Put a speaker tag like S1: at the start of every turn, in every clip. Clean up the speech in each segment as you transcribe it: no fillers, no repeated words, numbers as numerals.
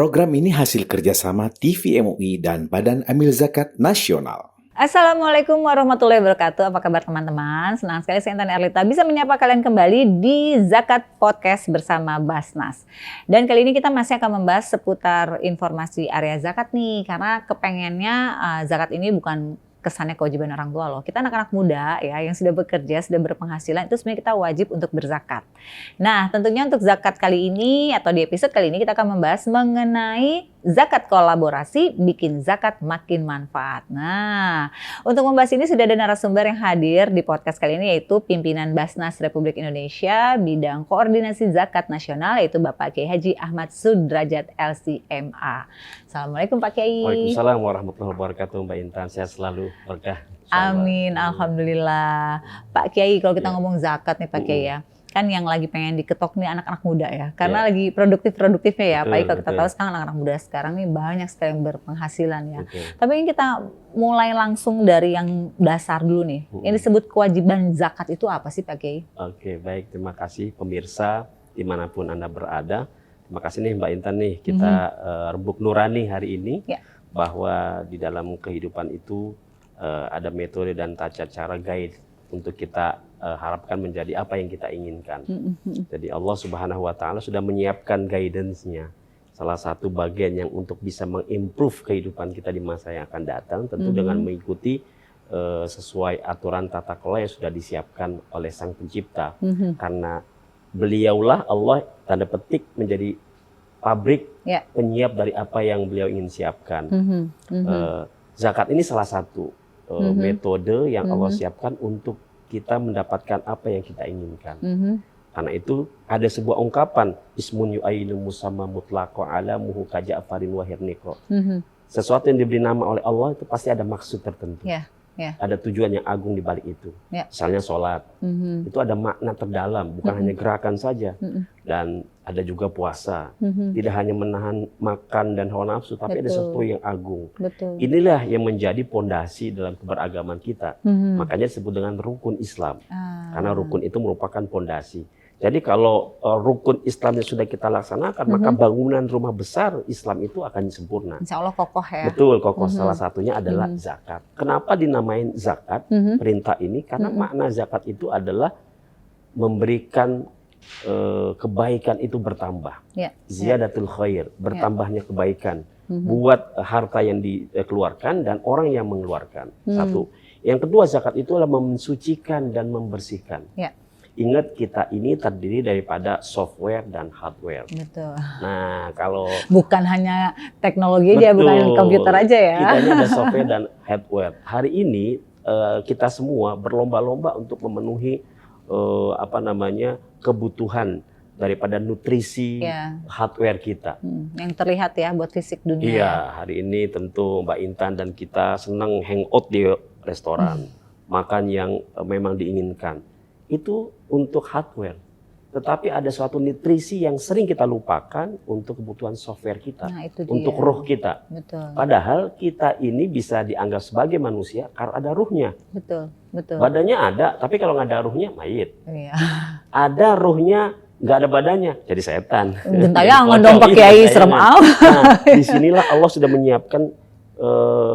S1: Program ini hasil kerjasama TV MUI dan Badan Amil Zakat Nasional.
S2: Assalamualaikum warahmatullahi wabarakatuh. Apa kabar teman-teman? Senang sekali saya Intan Erlita bisa menyapa kalian kembali di Zakat Podcast bersama Basnas. Dan kali ini kita masih akan membahas seputar informasi area zakat nih. Karena kepengennya zakat ini bukan kesannya kewajiban orang tua loh. Kita anak-anak muda ya yang sudah bekerja, sudah berpenghasilan itu sebenarnya kita wajib untuk berzakat. Nah, tentunya untuk zakat kali ini atau di episode kali ini kita akan membahas mengenai zakat kolaborasi bikin zakat makin manfaat. Nah, untuk membahas ini sudah ada narasumber yang hadir di podcast kali ini yaitu pimpinan Basnas Republik Indonesia bidang koordinasi zakat nasional yaitu Bapak Kiai Haji Ahmad Sudrajat LC.MA. Assalamualaikum Pak Kiai.
S3: Waalaikumsalam warahmatullahi wabarakatuh Mbak Intan, sehat selalu, berkah.
S2: Amin, alhamdulillah. Pak Kiai, kalau kita ngomong zakat nih Pak Kiai ya, kan yang lagi pengen diketok nih anak-anak muda ya, karena lagi produktif-produktifnya ya. Apalagi kalau kita tahu sekarang anak-anak muda sekarang nih banyak sekali yang berpenghasilan ya. Tapi ini kita mulai langsung dari yang dasar dulu nih. Yang disebut kewajiban zakat itu apa sih Pak Kiai?
S3: Oke, baik, terima kasih pemirsa dimanapun Anda berada. Terima kasih nih Mbak Intan nih, kita rembuk nurani hari ini bahwa di dalam kehidupan itu ada metode dan tata cara guide untuk kita harapkan menjadi apa yang kita inginkan. Jadi Allah Subhanahu wa Ta'ala sudah menyiapkan guidance-nya. Salah satu bagian yang untuk bisa mengimprove kehidupan kita di masa yang akan datang tentu dengan mengikuti sesuai aturan tata kelola yang sudah disiapkan oleh Sang Pencipta. Karena beliaulah Allah tanda petik menjadi pabrik penyiap dari apa yang beliau ingin siapkan. Zakat ini salah satu metode yang Allah siapkan untuk kita mendapatkan apa yang kita inginkan. Karena itu ada sebuah ungkapan ismun yu'ainu musamma mutlaqo alamuhu kaja'farin wa hirniqo. Sesuatu yang diberi nama oleh Allah itu pasti ada maksud tertentu. Ada tujuan yang agung di balik itu. Misalnya sholat, itu ada makna terdalam, bukan hanya gerakan saja. Dan ada juga puasa, tidak hanya menahan makan dan hawa nafsu, tapi ada sesuatu yang agung. Inilah yang menjadi pondasi dalam keberagaman kita. Makanya disebut dengan rukun Islam, karena rukun itu merupakan pondasi. Jadi kalau rukun Islam yang sudah kita laksanakan, maka bangunan rumah besar Islam itu akan sempurna.
S2: Insya Allah kokoh ya.
S3: Betul, kokoh. Salah satunya adalah zakat. Kenapa dinamain zakat perintah ini? Karena makna zakat itu adalah memberikan kebaikan itu bertambah. Ziyadatul khair, bertambahnya kebaikan. Buat harta yang dikeluarkan dan orang yang mengeluarkan. Satu. Yang kedua, zakat itu adalah mensucikan dan membersihkan. Ingat kita ini terdiri daripada software dan hardware.
S2: Betul.
S3: Nah, kalau
S2: bukan hanya teknologi dia, bukan komputer aja ya.
S3: Kita ini ada software dan hardware. Hari ini kita semua berlomba-lomba untuk memenuhi kebutuhan daripada nutrisi hardware kita.
S2: Yang terlihat ya buat fisik dunia.
S3: Iya, hari ini tentu Mbak Intan dan kita senang hangout di restoran, makan yang memang diinginkan. Itu untuk hardware. Tetapi ada suatu nutrisi yang sering kita lupakan untuk kebutuhan software kita, untuk roh kita. Padahal kita ini bisa dianggap sebagai manusia karena ada ruhnya. Badannya ada, tapi kalau nggak ada ruhnya, mayit. Ada ruhnya, nggak ada badannya, jadi setan.
S2: Gentayangan dong Pak Kiai, serem amat.
S3: Nah, disinilah Allah sudah menyiapkan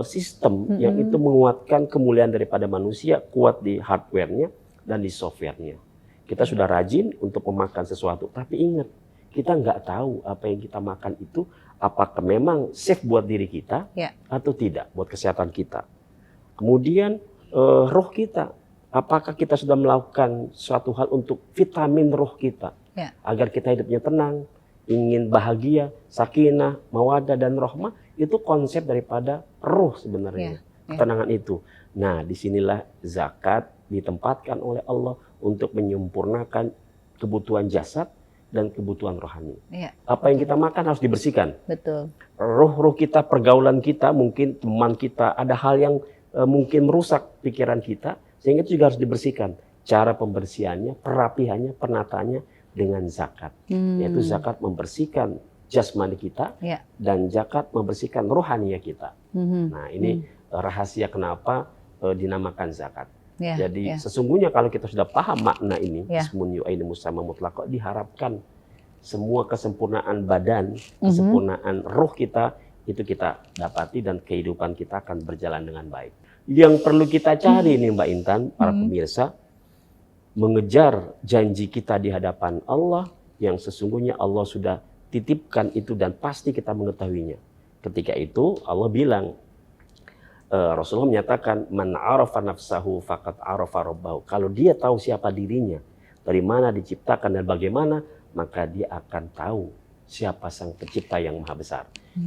S3: sistem yang itu menguatkan kemuliaan daripada manusia, kuat di hardware-nya dan di software-nya. Kita sudah rajin untuk memakan sesuatu, tapi ingat, kita nggak tahu apa yang kita makan itu apakah memang safe buat diri kita atau tidak, buat kesehatan kita. Kemudian roh kita, apakah kita sudah melakukan suatu hal untuk vitamin roh kita, agar kita hidupnya tenang, ingin bahagia, sakinah, mawaddah dan rahmah, itu konsep daripada roh sebenarnya, ketenangan itu. Nah, disinilah zakat ditempatkan oleh Allah untuk menyempurnakan kebutuhan jasad dan kebutuhan rohani. Apa yang kita makan harus dibersihkan. Roh-roh kita, pergaulan kita, mungkin teman kita, ada hal yang mungkin merusak pikiran kita, sehingga itu juga harus dibersihkan. Cara pembersihannya, perapihannya, penataannya dengan zakat. Yaitu zakat membersihkan jasmani kita dan zakat membersihkan rohaniya kita. Nah, ini rahasia kenapa dinamakan zakat. Jadi sesungguhnya kalau kita sudah paham makna ini, ismun yu'ainu musamma mutlaqo, diharapkan semua kesempurnaan badan, kesempurnaan roh kita itu kita dapati dan kehidupan kita akan berjalan dengan baik. Yang perlu kita cari nih Mbak Intan, para pemirsa, mengejar janji kita di hadapan Allah yang sesungguhnya Allah sudah titipkan itu dan pasti kita mengetahuinya. Ketika itu Allah bilang, Rasulullah menyatakan, man arafa nafsahu faqad arafa rabbahu. Kalau dia tahu siapa dirinya, dari mana diciptakan dan bagaimana, maka dia akan tahu siapa sang pencipta yang maha besar.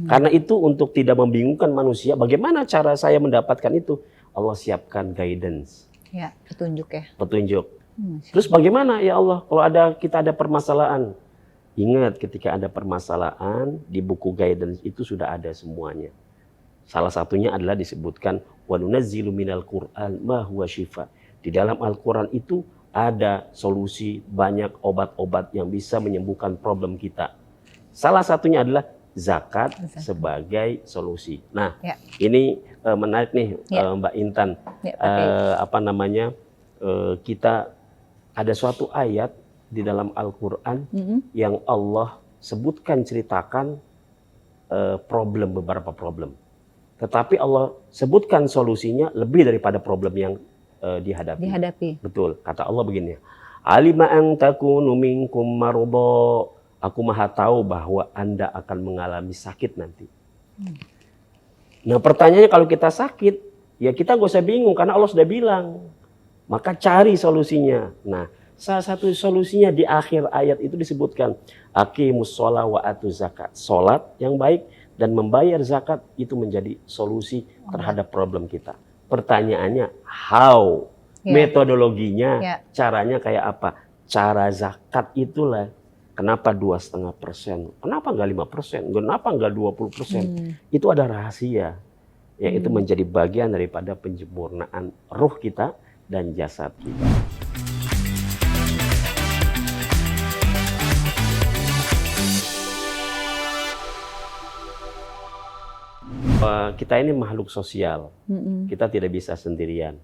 S3: Karena itu untuk tidak membingungkan manusia, bagaimana cara saya mendapatkan itu? Allah siapkan guidance.
S2: Ya, petunjuk ya.
S3: Petunjuk. Terus bagaimana ya Allah kalau kita ada permasalahan? Ingat ketika ada permasalahan di buku guidance itu sudah ada semuanya. Salah satunya adalah disebutkan wa nunazzilu minal Qur'an ma huwa syifa. Di dalam Al-Qur'an itu ada solusi, banyak obat-obat yang bisa menyembuhkan problem kita. Salah satunya adalah zakat sebagai solusi. Nah, ini menarik nih Mbak Intan. Kita ada suatu ayat di dalam Al-Qur'an yang Allah sebutkan, ceritakan beberapa problem. Tetapi Allah sebutkan solusinya lebih daripada problem yang dihadapi. Betul, kata Allah begini, alima an takunu minkum marudha, aku maha tahu bahwa Anda akan mengalami sakit nanti. Nah pertanyaannya, kalau kita sakit, ya kita gak usah bingung karena Allah sudah bilang. Maka cari solusinya. Nah, salah satu solusinya di akhir ayat itu disebutkan, aqimus sholat wa atuz zakat. Sholat yang baik dan membayar zakat itu menjadi solusi terhadap problem kita. Pertanyaannya, how? Metodologinya, caranya kayak apa? Cara zakat itulah. Kenapa 2,5%? Kenapa enggak 5%? Kenapa enggak 20%? Itu ada rahasia. Yang itu menjadi bagian daripada penyempurnaan ruh kita dan jasad kita. Kita ini makhluk sosial, kita tidak bisa sendirian,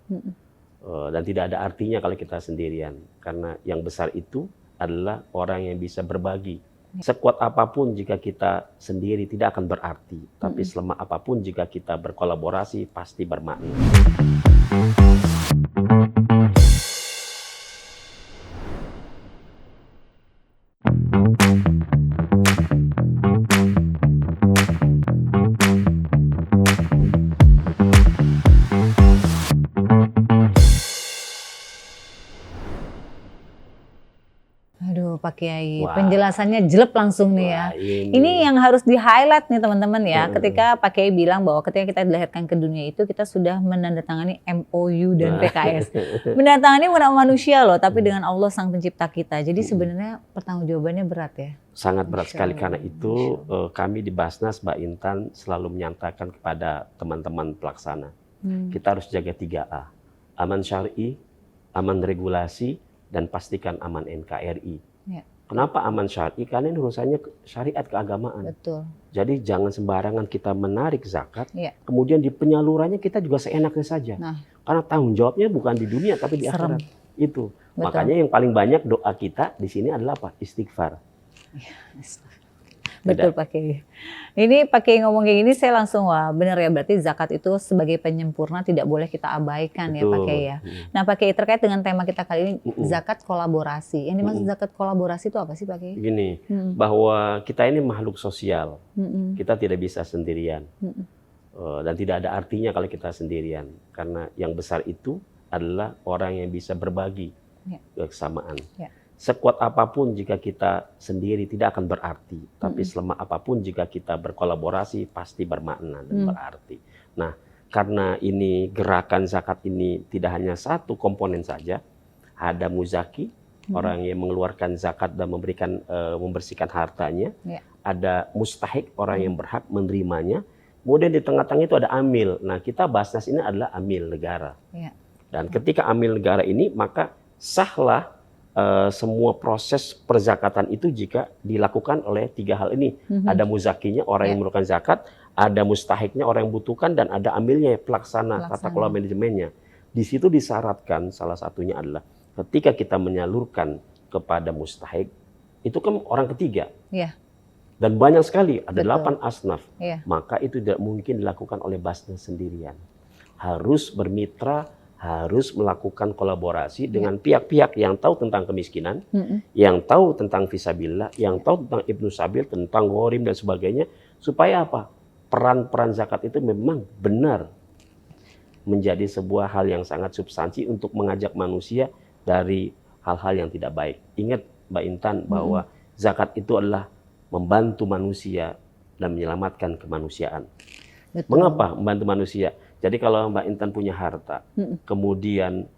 S3: dan tidak ada artinya kalau kita sendirian, karena yang besar itu adalah orang yang bisa berbagi. Sekuat apapun jika kita sendiri tidak akan berarti, tapi selemah apapun jika kita berkolaborasi pasti bermakna.
S2: Pak Kiai, penjelasannya jelek langsung nih ya. Ini yang harus di-highlight nih teman-teman ya. Ketika Pak Kiai bilang bahwa ketika kita dilahirkan ke dunia itu kita sudah menandatangani MOU dan PKS. Menandatangani bukan manusia loh, tapi dengan Allah sang pencipta kita. Jadi sebenarnya pertanggungjawabannya berat ya. Sangat berat sekali, karena itu kami di Basnas, Mbak Intan, selalu menyatakan kepada teman-teman pelaksana. Kita harus jaga 3A. Aman syar'i, aman regulasi, dan pastikan aman NKRI. Kenapa aman syar'i? Karena ini urusannya syariat keagamaan. Betul. Jadi jangan sembarangan kita menarik zakat, kemudian di penyalurannya kita juga seenaknya saja. Karena tanggung jawabnya bukan di dunia tapi di akhirat. Itu. Betul. Makanya yang paling banyak doa kita di sini adalah apa? Istighfar. Betul Pak Kiai. Ini Pak Kiai ngomong kayak gini saya langsung wah benar ya, berarti zakat itu sebagai penyempurna tidak boleh kita abaikan. Betul. Ya Pak Kiai ya. Nah Pak Kiai, terkait dengan tema kita kali ini zakat kolaborasi. Yang dimaksud zakat kolaborasi itu apa sih Pak Kiai? Gini, bahwa kita ini makhluk sosial. Kita tidak bisa sendirian. Dan tidak ada artinya kalau kita sendirian. Karena yang besar itu adalah orang yang bisa berbagi kesamaan. Sekuat apapun jika kita sendiri tidak akan berarti, tapi selemah apapun jika kita berkolaborasi pasti bermakna dan berarti. Nah, karena ini gerakan zakat ini tidak hanya satu komponen saja, ada muzaki, orang yang mengeluarkan zakat dan memberikan membersihkan hartanya, ada mustahik, orang yang berhak menerimanya, kemudian di tengah-tengah itu ada amil. Nah, kita Basnas ini adalah amil negara. Dan ketika amil negara ini, maka sahlah semua proses perzakatan itu jika dilakukan oleh 3 hal ini. Ada muzakinya, orang yang mengeluarkan zakat, ada mustahiknya, orang yang butuhkan, dan ada amilnya, pelaksana, tata kelola manajemennya. Di situ disyaratkan salah satunya adalah ketika kita menyalurkan kepada mustahik,
S3: itu kan orang ketiga.
S2: Iya.
S3: Dan banyak sekali, ada
S2: Betul.
S3: 8 asnaf.
S2: Iya.
S3: Maka itu tidak mungkin dilakukan oleh Basnas sendirian. Harus bermitra, harus melakukan kolaborasi dengan pihak-pihak yang tahu tentang kemiskinan, yang tahu tentang fisabilillah, yang tahu tentang Ibnu Sabil, tentang ghorim dan sebagainya. Supaya apa? Peran-peran zakat itu memang benar menjadi sebuah hal yang sangat substansi untuk mengajak manusia dari hal-hal yang tidak baik. Ingat Mbak Intan bahwa zakat itu adalah membantu manusia dan menyelamatkan kemanusiaan.
S2: Betul.
S3: Mengapa membantu manusia? Jadi kalau Mbak Intan punya harta, kemudian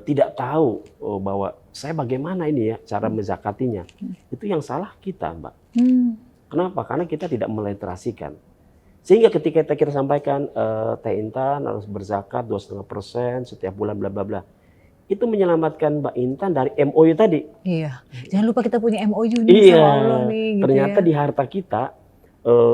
S3: tidak tahu bahwa saya bagaimana ini ya cara menzakatinya, itu yang salah kita, Mbak. Kenapa? Karena kita tidak meliterasikan. Sehingga ketika kita sampaikan Teh Intan harus berzakat 2,5% setiap bulan bla bla bla. Itu menyelamatkan Mbak Intan dari MOU tadi.
S2: Iya. Jangan lupa kita punya MOU nih sama Allah nih. Gitu
S3: Ternyata
S2: ya.
S3: di harta kita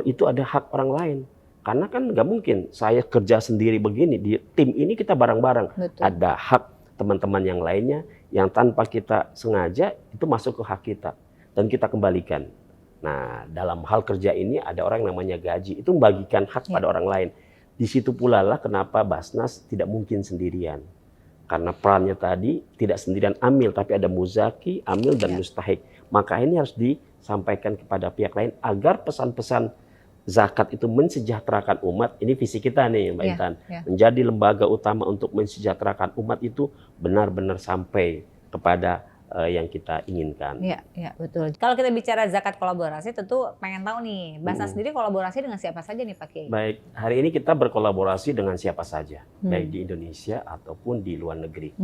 S3: itu ada hak orang lain. Karena kan nggak mungkin saya kerja sendiri begini. Di tim ini kita bareng-bareng. Ada hak teman-teman yang lainnya yang tanpa kita sengaja itu masuk ke hak kita. Dan kita kembalikan. Nah, dalam hal kerja ini ada orang yang namanya gaji. Itu membagikan hak pada orang lain. Di situ pula lah kenapa Basnas tidak mungkin sendirian. Karena perannya tadi tidak sendirian amil, tapi ada muzaki, amil, dan mustahik. Maka ini harus disampaikan kepada pihak lain agar pesan-pesan zakat itu mensejahterakan umat. Ini visi kita nih Mbak Intan. Menjadi lembaga utama untuk mensejahterakan umat itu benar-benar sampai kepada yang kita inginkan.
S2: Iya, betul. Kalau kita bicara zakat kolaborasi, tentu pengen tahu nih, Basnas sendiri kolaborasi dengan siapa saja nih Pak Kiai?
S3: Baik, hari ini kita berkolaborasi dengan siapa saja, baik di Indonesia ataupun di luar negeri.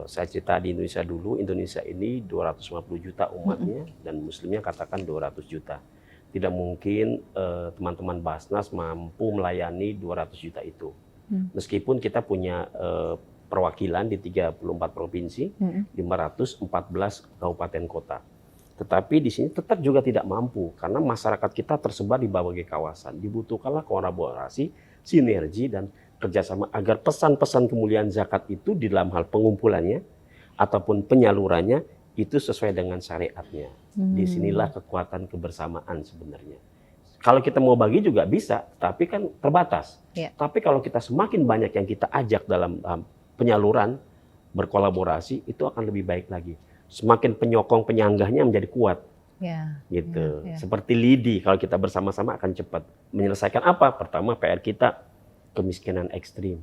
S3: Saya cerita di Indonesia dulu, Indonesia ini 250 juta umatnya, dan muslimnya katakan 200 juta. Tidak mungkin teman-teman Basnas mampu melayani 200 juta itu. Meskipun kita punya perwakilan di 34 provinsi, 514 kabupaten kota. Tetapi di sini tetap juga tidak mampu karena masyarakat kita tersebar di berbagai kawasan. Dibutuhkanlah kolaborasi, sinergi dan kerjasama agar pesan-pesan kemuliaan zakat itu di dalam hal pengumpulannya ataupun penyalurannya itu sesuai dengan syariatnya. Disinilah kekuatan kebersamaan sebenarnya. Kalau kita mau bagi juga bisa, tapi kan terbatas. Tapi kalau kita semakin banyak yang kita ajak dalam penyaluran, berkolaborasi, itu akan lebih baik lagi. Semakin penyokong penyanggahnya menjadi kuat. Gitu. Seperti lidi, kalau kita bersama-sama akan cepat. Menyelesaikan apa? Pertama, PR kita kemiskinan ekstrim.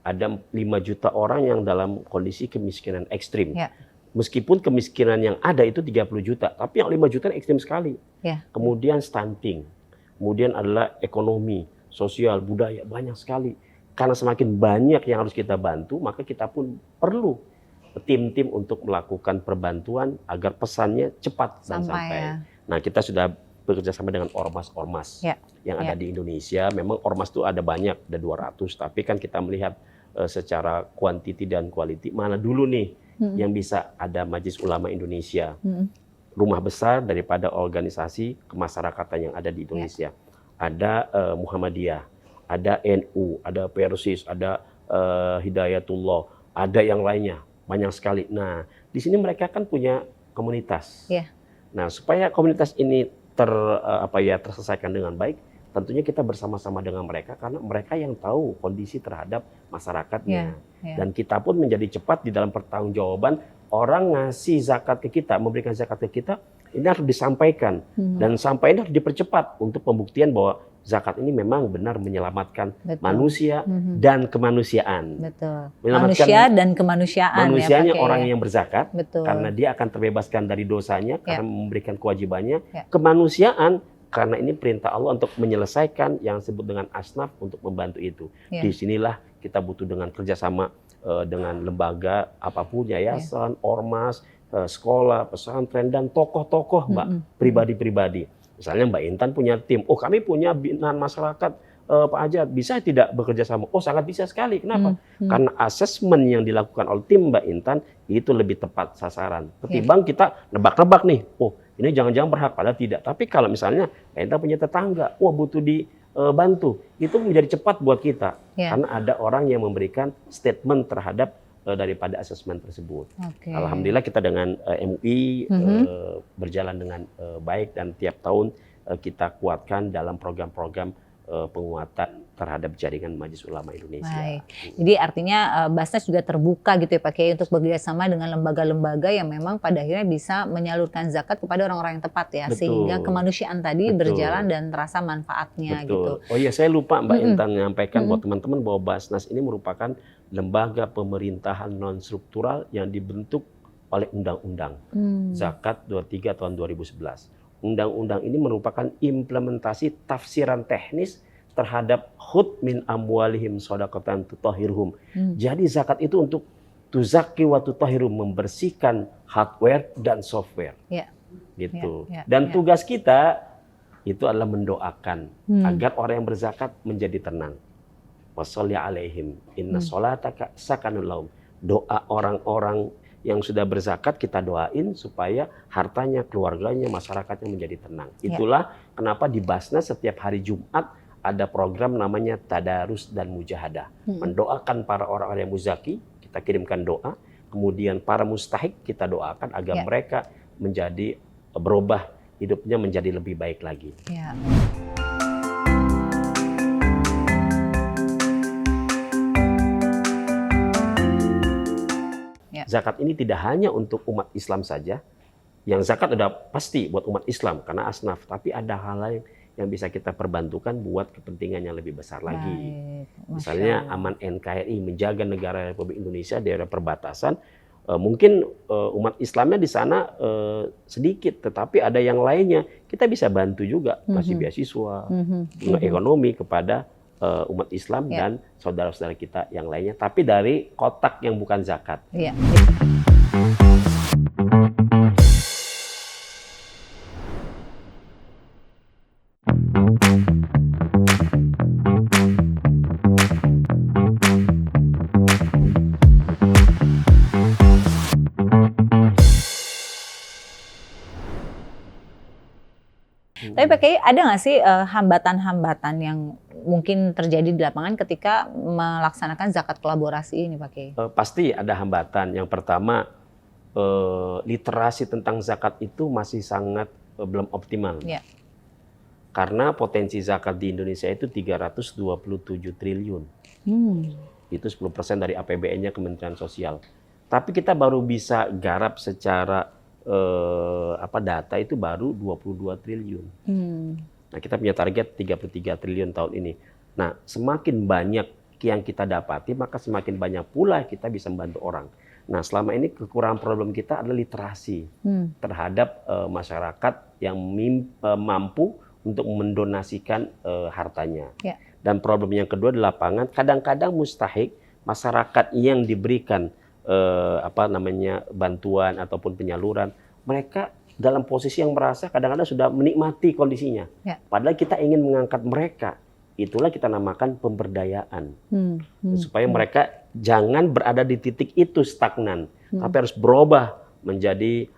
S3: Ada 5 juta orang yang dalam kondisi kemiskinan ekstrim. Meskipun kemiskinan yang ada itu 30 juta, tapi yang 5 juta ekstrim sekali. Kemudian stunting. Kemudian adalah ekonomi, sosial, budaya, banyak sekali. Karena semakin banyak yang harus kita bantu, maka kita pun perlu tim-tim untuk melakukan perbantuan agar pesannya cepat dan sampai. Nah, kita sudah bekerja sama dengan ormas-ormas yang ada di Indonesia. Memang ormas itu ada banyak, ada 200, tapi kan kita melihat secara kuantiti dan quality, mana dulu nih yang bisa. Ada Majelis Ulama Indonesia, rumah besar daripada organisasi kemasyarakatan yang ada di Indonesia. Ada Muhammadiyah, ada NU, ada Persis, ada Hidayatullah, ada yang lainnya, banyak sekali. Nah, di sini mereka kan punya komunitas. Nah, supaya komunitas ini terselesaikan dengan baik, tentunya kita bersama-sama dengan mereka karena mereka yang tahu kondisi terhadap masyarakatnya. Dan kita pun menjadi cepat di dalam pertanggungjawaban. Orang ngasih zakat ke kita, memberikan zakat ke kita, ini harus disampaikan. Dan sampai ini harus dipercepat untuk pembuktian bahwa zakat ini memang benar menyelamatkan manusia dan kemanusiaan.
S2: Manusia dan kemanusiaan.
S3: Manusianya orang yang berzakat, karena dia akan terbebaskan dari dosanya karena memberikan kewajibannya. Kemanusiaan, karena ini perintah Allah untuk menyelesaikan yang disebut dengan asnaf untuk membantu itu. Disinilah kita butuh dengan kerjasama dengan lembaga apapun, yayasan, ormas, sekolah, pesantren, dan tokoh-tokoh Mbak, pribadi-pribadi. Misalnya Mbak Intan punya tim, kami punya binaan masyarakat, Pak Ajat, bisa tidak bekerja sama? Sangat bisa sekali. Kenapa? Karena asesmen yang dilakukan oleh tim Mbak Intan itu lebih tepat sasaran. Ketimbang kita nebak-nebak nih, ini jangan-jangan berhak, padahal tidak. Tapi kalau misalnya Mbak Intan punya tetangga, butuh dibantu, itu menjadi cepat buat kita. Karena ada orang yang memberikan statement terhadap daripada asesmen tersebut.
S2: Oke.
S3: Alhamdulillah kita dengan MUI berjalan dengan baik dan tiap tahun kita kuatkan dalam program-program penguatan terhadap jaringan Majelis Ulama Indonesia.
S2: Baik. Jadi artinya Basnas juga terbuka gitu ya Pak Kiai untuk bekerjasama dengan lembaga-lembaga yang memang pada akhirnya bisa menyalurkan zakat kepada orang-orang yang tepat ya.
S3: Betul.
S2: Sehingga kemanusiaan tadi berjalan dan terasa manfaatnya gitu.
S3: Oh iya, saya lupa Mbak Intan menyampaikan buat teman-teman bahwa Basnas ini merupakan lembaga pemerintahan non-struktural yang dibentuk oleh Undang-Undang Zakat 23 tahun 2011. Undang-undang ini merupakan implementasi tafsiran teknis terhadap khud min amwalihim shadaqatan tutahhiruhum. Jadi zakat itu untuk tuzakki wa tutahhirum, membersihkan hardware dan software.
S2: Ya.
S3: Gitu.
S2: Dan
S3: tugas kita itu adalah mendoakan agar orang yang berzakat menjadi tenang. Washolli alaihim inna sholataka sakanul lahum. Doa orang-orang yang sudah berzakat kita doain supaya hartanya, keluarganya, masyarakatnya menjadi tenang. Itulah kenapa di Basnas setiap hari Jumat ada program namanya Tadarus dan Mujahadah. Mendoakan para orang-orang yang muzaki, kita kirimkan doa. Kemudian para mustahik kita doakan agar mereka menjadi berubah hidupnya menjadi lebih baik lagi.
S2: Ya.
S3: Zakat ini tidak hanya untuk umat Islam saja. Yang zakat udah pasti buat umat Islam karena asnaf, tapi ada hal lain yang bisa kita perbantukan buat kepentingan yang lebih besar lagi. Misalnya aman NKRI, menjaga negara Republik Indonesia daerah perbatasan. Mungkin umat Islamnya di sana sedikit, tetapi ada yang lainnya. Kita bisa bantu juga, kasih beasiswa, ekonomi kepada umat Islam dan saudara-saudara kita yang lainnya. Tapi dari kotak yang bukan zakat.
S2: Iya. Tapi Pak Kiai, ada nggak sih hambatan-hambatan yang mungkin terjadi di lapangan ketika melaksanakan zakat kolaborasi ini Pak Kiai?
S3: Pasti ada hambatan. Yang pertama, literasi tentang zakat itu masih sangat belum optimal.
S2: Ya.
S3: Karena potensi zakat di Indonesia itu 327 triliun. Itu 10% dari APBN-nya Kementerian Sosial. Tapi kita baru bisa garap secara data itu baru 22 triliun. Nah, kita punya target 33 triliun tahun ini. Nah, semakin banyak yang kita dapati, maka semakin banyak pula kita bisa membantu orang. Nah, selama ini kekurangan problem kita adalah literasi terhadap masyarakat yang mampu untuk mendonasikan hartanya. Ya. Dan problem yang kedua di lapangan, kadang-kadang mustahik masyarakat yang diberikan bantuan ataupun penyaluran, mereka dalam posisi yang merasa kadang-kadang sudah menikmati kondisinya. Ya. Padahal kita ingin mengangkat mereka. Itulah kita namakan pemberdayaan. Supaya mereka jangan berada di titik itu stagnan, tapi harus berubah menjadi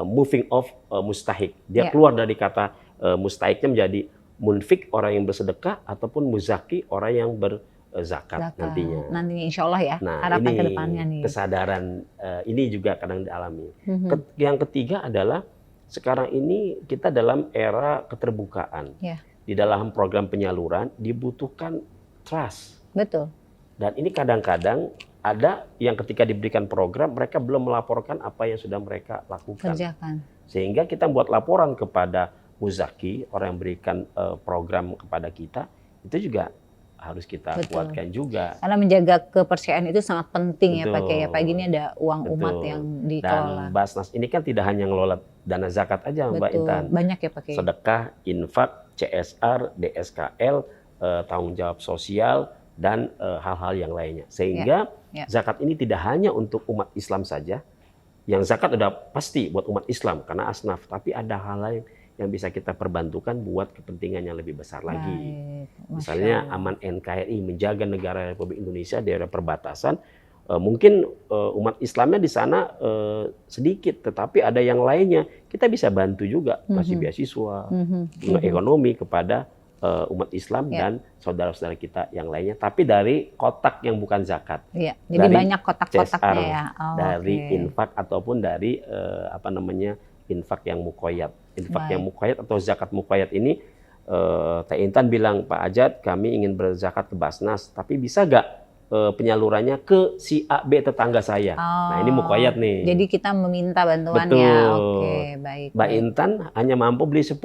S3: moving off mustahik. Dia keluar dari kata mustahiknya menjadi munfik, orang yang bersedekah, ataupun muzaki, orang yang berzakat nantinya.
S2: Nantinya insya Allah ya,
S3: nah,
S2: harapan
S3: ini
S2: ke depannya nih.
S3: Kesadaran ini juga kadang dialami. Yang ketiga adalah sekarang ini kita dalam era keterbukaan. Yeah. Di dalam program penyaluran dibutuhkan trust.
S2: Betul.
S3: Dan ini kadang-kadang ada yang ketika diberikan program mereka belum melaporkan apa yang sudah mereka lakukan.
S2: Kerjakan.
S3: Sehingga kita buat laporan kepada muzaki, orang yang berikan program kepada kita, itu juga harus kita kuatkan juga.
S2: Karena menjaga kepercayaan itu sangat penting. Betul. Ya Pak Kiai. Ya Pak, gini ada uang umat yang dikelola.
S3: Dan Basnas ini kan tidak hanya ngelola dana zakat aja. Betul. Mbak Intan.
S2: Banyak ya Pak Kiai.
S3: Sedekah, infak, CSR, DSKL, tanggung jawab sosial, dan hal-hal yang lainnya. Sehingga zakat ini tidak hanya untuk umat Islam saja. Yang zakat udah pasti buat umat Islam karena asnaf. Tapi ada hal lain yang bisa kita perbantukan buat kepentingan yang lebih besar lagi. Misalnya aman NKRI, menjaga negara Republik Indonesia daerah perbatasan. Mungkin umat Islamnya di sana sedikit, tetapi ada yang lainnya. Kita bisa bantu juga, kasih beasiswa, ekonomi kepada umat Islam dan saudara-saudara kita yang lainnya, tapi dari kotak yang bukan zakat.
S2: Iya, jadi
S3: dari
S2: banyak kotak-kotaknya ya.
S3: Dari infak ataupun dari infak yang muqayyad. Infak yang muqayyad atau zakat muqayyad ini, Teh Intan bilang, Pak Ajat, kami ingin berzakat ke Basnas, tapi bisa nggak penyalurannya ke si A, B tetangga saya. Nah ini muqayyad nih.
S2: Jadi kita meminta bantuannya.
S3: Betul.
S2: Oke, baik.
S3: Mbak Intan hanya mampu beli 10.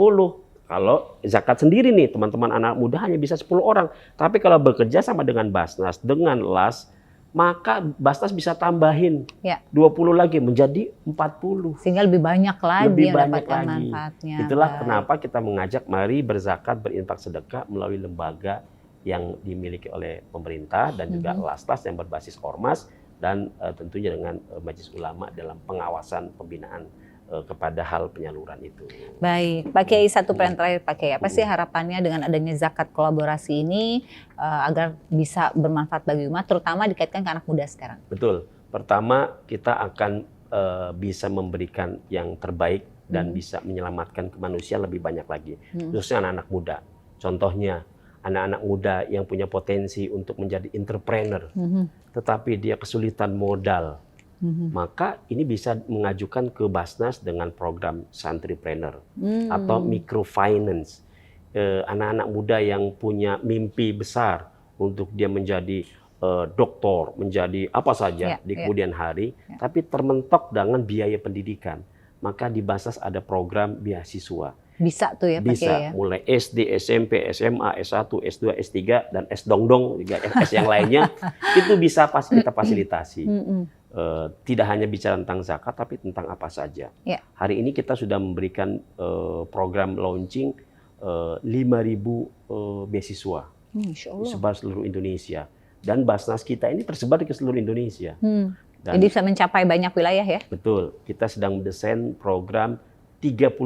S3: Kalau zakat sendiri nih, teman-teman anak muda hanya bisa 10 orang. Tapi kalau bekerja sama dengan Basnas, dengan LAS, maka Basnas bisa tambahin 20 lagi menjadi 40.
S2: Sehingga lebih banyak lagi
S3: lebih
S2: yang
S3: banyak
S2: dapatkan
S3: lagi.
S2: manfaatnya.
S3: Itulah kenapa kita mengajak mari berzakat, berinfak sedekah melalui lembaga yang dimiliki oleh pemerintah dan juga LAS-LAS yang berbasis ormas dan tentunya dengan majelis ulama dalam pengawasan pembinaan kepada hal penyaluran itu.
S2: Baik, Pak Kiai, satu pertanyaan terakhir Pak Kiai, apa sih harapannya dengan adanya zakat kolaborasi ini agar bisa bermanfaat bagi umat, terutama dikaitkan ke anak muda sekarang?
S3: Betul. Pertama, kita akan bisa memberikan yang terbaik dan bisa menyelamatkan ke manusia lebih banyak lagi, khususnya anak-anak muda. Contohnya, anak-anak muda yang punya potensi untuk menjadi entrepreneur, tetapi dia kesulitan modal, maka ini bisa mengajukan ke Basnas dengan program Santripreneur atau microfinance. Anak-anak muda yang punya mimpi besar untuk dia menjadi doktor, menjadi apa saja di kemudian hari, tapi termentok dengan biaya pendidikan, maka di Basnas ada program beasiswa.
S2: Bisa tuh ya Pak Kiai ya?
S3: Bisa, mulai SD, SMP, SMA, S1, S2, S3, dan S dongdong, juga S yang lainnya, itu bisa kita fasilitasi. Tidak hanya bicara tentang zakat, tapi tentang apa saja. Hari ini kita sudah memberikan program launching 5.000 beasiswa sebar seluruh Indonesia. Dan Basnas kita ini tersebar di seluruh Indonesia. Dan,
S2: jadi bisa mencapai banyak wilayah ya?
S3: Betul. Kita sedang mendesain program 35.000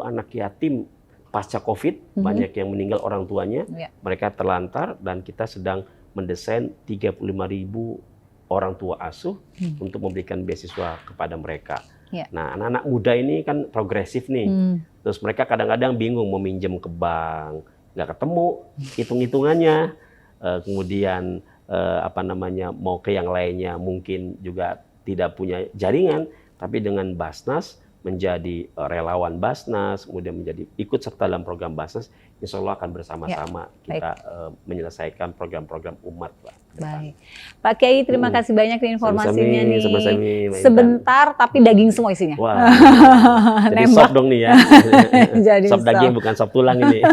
S3: anak yatim pasca COVID, banyak yang meninggal orang tuanya, mereka terlantar, dan kita sedang mendesain 35.000 orang tua asuh untuk memberikan beasiswa kepada mereka. Nah, anak-anak muda ini kan progresif nih, terus mereka kadang-kadang bingung mau minjem ke bank, nggak ketemu hitung-hitungannya, kemudian mau ke yang lainnya mungkin juga tidak punya jaringan, tapi dengan Basnas menjadi relawan Basnas, kemudian menjadi ikut serta dalam program Basnas, insya Allah akan bersama-sama kita menyelesaikan program-program umat, Pak.
S2: Baik, Pak Kiai, terima kasih banyak nih informasinya nih.
S3: Sama-sama,
S2: sebentar tapi daging semua isinya.
S3: Wah, jadi sop dong nih ya.
S2: Jadi
S3: sop daging bukan sop tulang ini.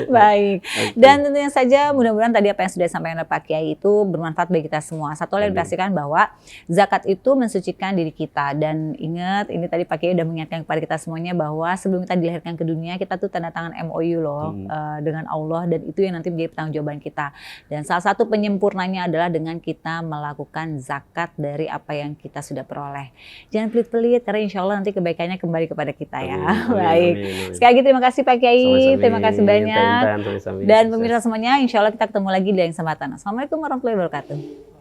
S2: Baik, dan tentunya saja mudah-mudahan tadi apa yang sudah disampaikan oleh Pak Kiai itu bermanfaat bagi kita semua. Satu hal yang dipastikan bahwa zakat itu mensucikan diri kita, dan ingat ini tadi Pak Kiai udah mengingatkan kepada kita semuanya bahwa sebelum kita dilahirkan ke dunia kita tuh tanda tangan MOU loh dengan Allah, dan itu yang nanti menjadi pertanggungjawaban kita. Dan salah satu penyempurnanya adalah dengan kita melakukan zakat dari apa yang kita sudah peroleh. Jangan pelit-pelit karena insya Allah nanti kebaikannya kembali kepada kita ya. Baik. Sekali lagi terima kasih Pak Kiai, terima kasih banyak. Dan pemirsa semuanya, insya Allah kita ketemu lagi di lain kesempatan. Assalamualaikum warahmatullahi wabarakatuh.